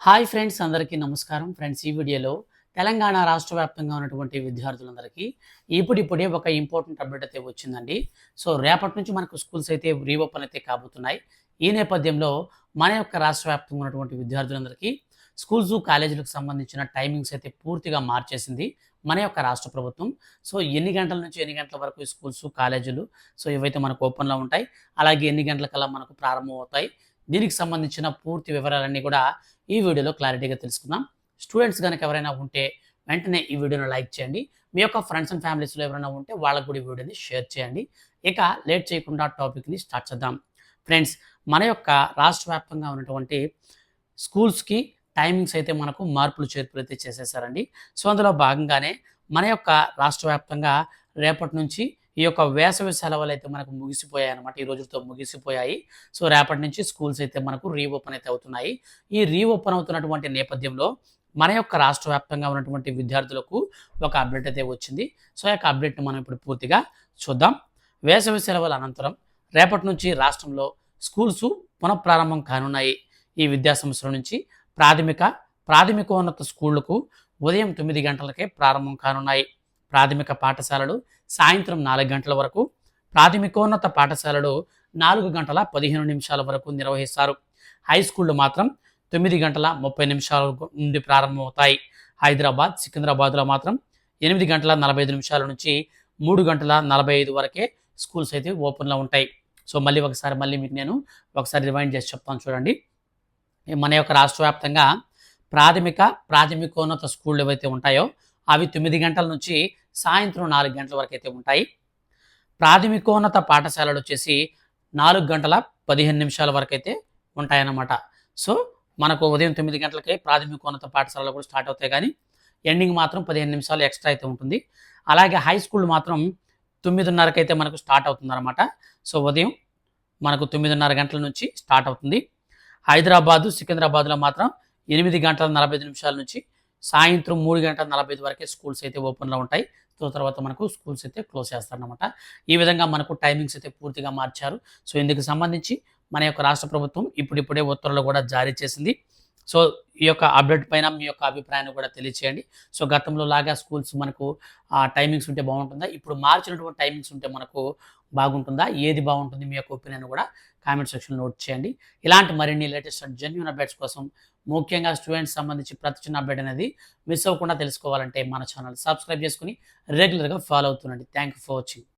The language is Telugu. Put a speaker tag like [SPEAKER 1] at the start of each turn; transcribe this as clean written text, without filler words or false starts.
[SPEAKER 1] హాయ్ ఫ్రెండ్స్, అందరికీ నమస్కారం. ఫ్రెండ్స్, ఈ వీడియోలో తెలంగాణ రాష్ట్ర వ్యాప్తంగా ఉన్నటువంటి విద్యార్థులందరికీ ఇప్పుడిప్పుడే ఒక ఇంపార్టెంట్ అప్డేట్ అయితే వచ్చిందండి. సో రేపటి నుంచి మనకు స్కూల్స్ అయితే రీఓపెన్ అయితే కాబోతున్నాయి. ఈ నేపథ్యంలో మన యొక్క రాష్ట్ర వ్యాప్తంగా ఉన్నటువంటి విద్యార్థులందరికీ స్కూల్స్, కాలేజీలకు సంబంధించిన టైమింగ్స్ అయితే పూర్తిగా మార్చేసింది మన యొక్క రాష్ట్ర ప్రభుత్వం. సో ఎన్ని గంటల నుంచి ఎన్ని గంటల వరకు ఈ స్కూల్స్, కాలేజీలు సో ఇవైతే మనకు ఓపెన్‌లో ఉంటాయి. అలాగే ఎన్ని గంటలకల్లా మనకు ప్రారంభమవుతాయి. దీనికి సంబంధించిన పూర్తి వివరాలన్నీ కూడా ఈ వీడియోలో క్లారిటీగా తెలుసుకుందాం. స్టూడెంట్స్ గనక ఎవరైనా ఉంటే వెంటనే ఈ వీడియోని లైక్ చేయండి. మీ యొక్క ఫ్రెండ్స్ అండ్ ఫ్యామిలీస్‌లో ఎవరైనా ఉంటే వాళ్ళకి కూడా ఈ వీడియోని షేర్ చేయండి. ఇక లేట్ చేయకుండా టాపిక్‌ని స్టార్ట్ చేద్దాం. ఫ్రెండ్స్, మన యొక్క రాష్ట్ర వ్యాప్తంగా ఉన్నటువంటి స్కూల్స్‌కి టైమింగ్స్ అయితే మనకు మార్పులు చేర్పులు అయితే చేసేసారండి. సో అందులో భాగంగానే మన యొక్క రాష్ట్ర వ్యాప్తంగా రేపటి నుంచి ఈ యొక్క వేసవి సెలవులు అయితే మనకు ముగిసిపోయాయన్నమాట. ఈ రోజుతో ముగిసిపోయాయి. సో రేపటి నుంచి స్కూల్స్ అయితే మనకు రీఓపెన్ అయితే అవుతున్నాయి. ఈ రీఓపెన్ అవుతున్నటువంటి నేపథ్యంలో మన యొక్క రాష్ట్ర వ్యాప్తంగా ఉన్నటువంటి విద్యార్థులకు ఒక అప్డేట్ అయితే వచ్చింది. సో ఈ యొక్క అప్డేట్‌ని మనం ఇప్పుడు పూర్తిగా చూద్దాం. వేసవి సెలవుల అనంతరం రేపటి నుంచి రాష్ట్రంలో స్కూల్స్ పునఃప్రారంభం కానున్నాయి. ఈ విద్యా సంవత్సరం నుంచి ప్రాథమికోన్నత స్కూళ్లకు ఉదయం 9 గంటలకే ప్రారంభం కానున్నాయి. ప్రాథమిక పాఠశాలలు సాయంత్రం 4 గంటల వరకు, ప్రాథమికోన్నత పాఠశాలలు 4 గంటల 15 నిమిషాల వరకు నిర్వహిస్తారు. హై స్కూళ్లు మాత్రం 9 గంటల 30 నిమిషాల నుండి ప్రారంభమవుతాయి. హైదరాబాద్, సికింద్రాబాద్లో మాత్రం 8 గంటల 45 నిమిషాల నుంచి 3 గంటల 45 వరకే స్కూల్స్ అయితే ఓపెన్‌లో ఉంటాయి. సో మళ్ళీ మీకు నేను ఒకసారి రివైండ్ చేసి చెప్తాను చూడండి. మన యొక్క రాష్ట్ర వ్యాప్తంగా ప్రాథమికోన్నత స్కూళ్ళు ఏవైతే ఉంటాయో అవి 9 గంటల నుంచి సాయంత్రం 4 గంటల వరకు అయితే ఉంటాయి. ప్రాథమికోన్నత పాఠశాలలు వచ్చేసి 4 గంటల 15 నిమిషాల వరకు అయితే ఉంటాయన్నమాట. సో మనకు ఉదయం 9 గంటలకే ప్రాథమికోన్నత పాఠశాలలు కూడా స్టార్ట్ అవుతాయి, కానీ ఎండింగ్ మాత్రం 15 నిమిషాలు ఎక్స్ట్రా అయితే ఉంటుంది. అలాగే హై స్కూల్ మాత్రం 9:30కి అయితే మనకు స్టార్ట్ అవుతుందన్నమాట. సో ఉదయం మనకు 9:30 గంటల నుంచి స్టార్ట్ అవుతుంది. హైదరాబాదు, సికింద్రాబాద్లో మాత్రం 8 గంటల 45 నిమిషాల నుంచి సాయంత్రం 3 గంటల 45 వరకే స్కూల్స్ అయితే ఓపెన్‌లో ఉంటాయి. సో తర్వాత మనకు స్కూల్స్ అయితే క్లోజ్ చేస్తారనమాట. ఈ విధంగా మనకు టైమింగ్స్ అయితే పూర్తిగా మార్చారు. సో ఇందుకు సంబంధించి మన యొక్క రాష్ట్ర ప్రభుత్వం ఇప్పుడిప్పుడే ఉత్తర్వులు కూడా జారీ చేసింది. సో ఈ యొక్క అప్డేట్ పైన మీ యొక్క అభిప్రాయాన్ని కూడా తెలియచేయండి. సో గతంలో లాగా స్కూల్స్ మనకు టైమింగ్స్ ఉంటే బాగుంటుందా? ఇప్పుడు మార్చినటువంటి టైమింగ్స్ ఉంటే మనకు బాగుంటుందా? ఏది బాగుంటుంది? మీ యొక్క ఒపీనియన్ కూడా కామెంట్ సెక్షన్‌లో నోట్ చేయండి. ఇలాంటి మరిన్ని లేటెస్ట్ అండ్ జెన్యూన్ అప్డేట్స్ కోసం, ముఖ్యంగా స్టూడెంట్స్ సంబంధించి ప్రతి చిన్న అప్డేట్ అనేది మిస్ అవ్వకుండా తెలుసుకోవాలంటే మన ఛానల్ సబ్స్క్రైబ్ చేసుకొని రెగ్యులర్‌గా ఫాలో అవుతుండండి. Thank you for watching.